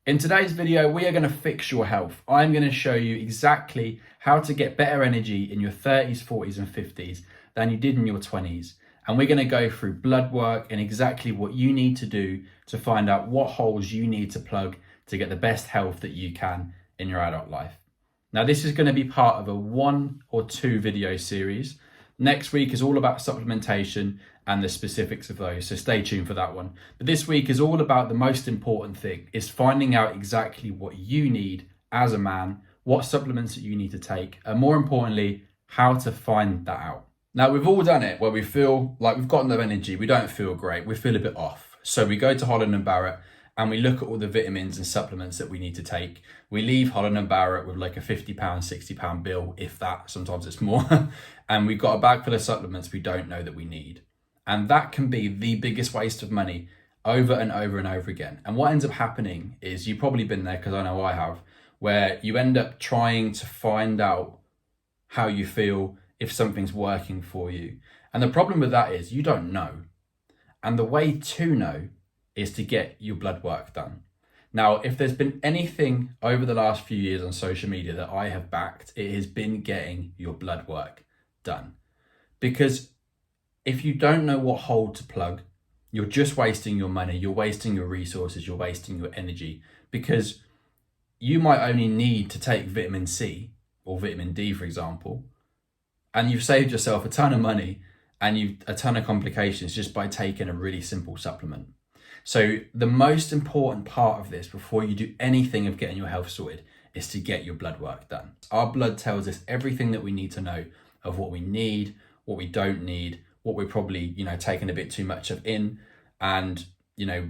In today's video, we are going to fix your health. I'm going to show you exactly how to get better energy in your 30s, 40s and 50s than you did in your 20s. And we're going to go through blood work and exactly what you need to do to find out what holes you need to plug to get the best health that you can in your adult life. Now, this is going to be part of a 1 or 2 video series. Next week is all about supplementation and the specifics of those, so stay tuned for that one. But this week is all about the most important thing, is finding out exactly what you need as a man, what supplements that you need to take, and more importantly, how to find that out. Now, we've all done it where we feel like we've got no energy, we don't feel great, we feel a bit off. So we go to Holland & Barrett and we look at all the vitamins and supplements that we need to take. We leave Holland & Barrett with like a £50, £60 bill, if that, sometimes it's more. And we've got a bag full of supplements we don't know that we need. And that can be the biggest waste of money over and over and over again. And what ends up happening is, you've probably been there, because I know I have, where you end up trying to find out how you feel, if something's working for you. And the problem with that is you don't know. And the way to know is to get your blood work done. Now, if there's been anything over the last few years on social media that I have backed, it has been getting your blood work done. Because if you don't know what hole to plug, you're just wasting your money, you're wasting your resources, you're wasting your energy, because you might only need to take vitamin C or vitamin D, for example, and you've saved yourself a ton of money and a ton of complications just by taking a really simple supplement. So the most important part of this, before you do anything of getting your health sorted, is to get your blood work done. Our blood tells us everything that we need to know of what we need, what we don't need, what we're probably, taking a bit too much of in, and,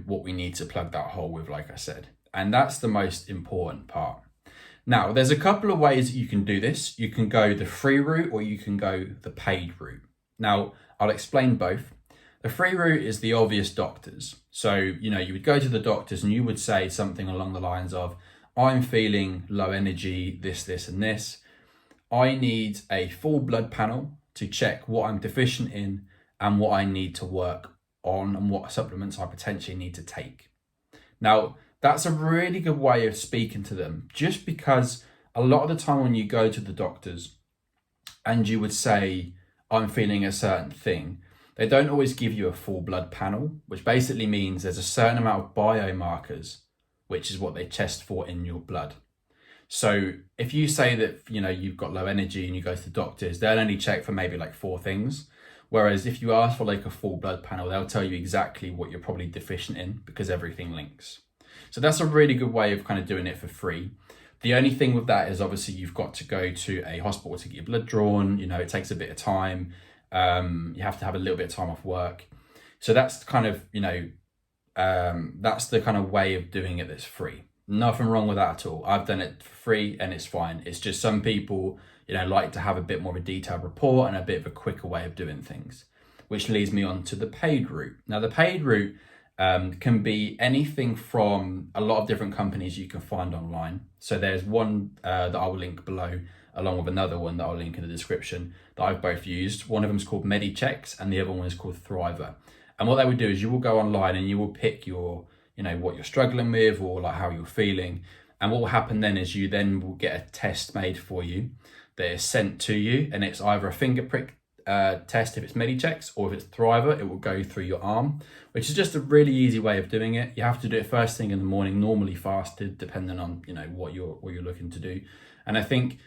what we need to plug that hole with, like I said. And that's the most important part. Now, there's a couple of ways that you can do this. You can go the free route or you can go the paid route. Now, I'll explain both. The free route is the obvious doctors. So, you would go to the doctors and you would say something along the lines of, I'm feeling low energy, this, and this. I need a full blood panel to check what I'm deficient in and what I need to work on and what supplements I potentially need to take. Now, that's a really good way of speaking to them, just because a lot of the time when you go to the doctors and you would say, I'm feeling a certain thing, they don't always give you a full blood panel, which basically means there's a certain amount of biomarkers, which is what they test for in your blood. So if you say that, you've got low energy and you go to the doctors, they'll only check for maybe like 4 things. Whereas if you ask for like a full blood panel, they'll tell you exactly what you're probably deficient in, because everything links. So that's a really good way of kind of doing it for free. The only thing with that is obviously you've got to go to a hospital to get your blood drawn. It takes a bit of time. You have to have a little bit of time off work. So that's kind of, that's the kind of way of doing it that's free. Nothing wrong with that at all. I've done it for free and it's fine. It's just some people, like to have a bit more of a detailed report and a bit of a quicker way of doing things, which leads me on to the paid route. Now, the paid route can be anything from a lot of different companies you can find online. So there's one that I will link below, along with another one that I'll link in the description, that I've both used. One of them is called Medichecks and the other one is called Thriva. And what they would do is you will go online and you will pick your what you're struggling with, or like how you're feeling. And what will happen then is you then will get a test made for you that is sent to you, and it's either a finger prick test if it's Medichecks, or if it's Thriva, it will go through your arm, which is just a really easy way of doing it. You have to do it first thing in the morning, normally fasted, depending on what you're looking to do. And I think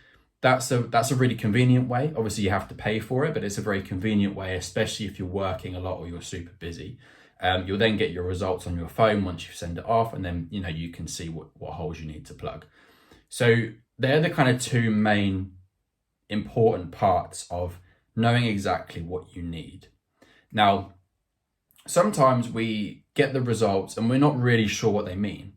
that's a really convenient way. Obviously you have to pay for it, but it's a very convenient way, especially if you're working a lot or you're super busy. You'll then get your results on your phone once you send it off, and then you can see what holes you need to plug. So they're the kind of 2 main important parts of knowing exactly what you need. Now, sometimes we get the results and we're not really sure what they mean.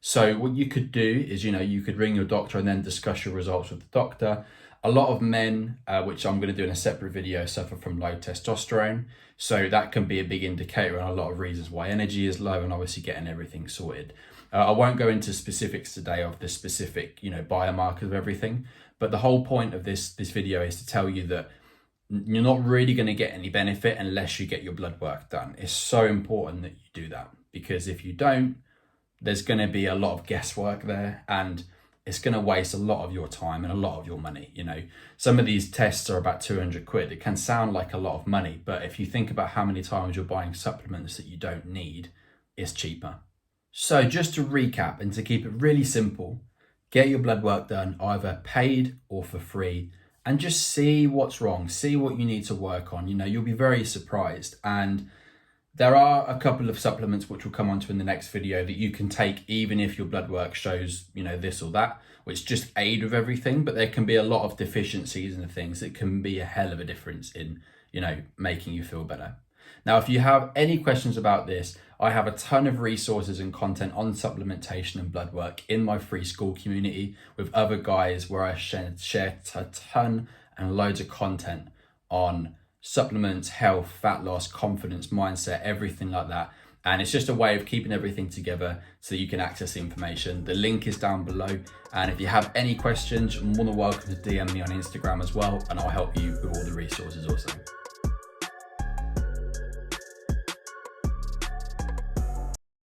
So what you could do is, you could ring your doctor and then discuss your results with the doctor. A lot of men, which I'm going to do in a separate video, suffer from low testosterone. So that can be a big indicator and a lot of reasons why energy is low, and obviously getting everything sorted. I won't go into specifics today of the specific, biomarkers of everything. But the whole point of this video is to tell you that you're not really going to get any benefit unless you get your blood work done. It's so important that you do that, because if you don't, there's going to be a lot of guesswork there, and it's going to waste a lot of your time and a lot of your money. You know, some of these tests are about 200 quid. It can sound like a lot of money, but if you think about how many times you're buying supplements that you don't need, it's cheaper. So just to recap and to keep it really simple, get your blood work done either paid or for free, and just see what's wrong, see what you need to work on. You know, you'll be very surprised. And there are a couple of supplements which we'll come on to in the next video that you can take even if your blood work shows, you know, this or that, which just aid with everything, but there can be a lot of deficiencies and things that can be a hell of a difference in, you know, making you feel better. Now, if you have any questions about this, I have a ton of resources and content on supplementation and blood work in my free school community with other guys where I share a ton and loads of content on supplements, health, fat loss, confidence, mindset, everything like that. And it's just a way of keeping everything together so you can access the information. The link is down below. And if you have any questions, you're more than welcome to DM me on Instagram as well, and I'll help you with all the resources also.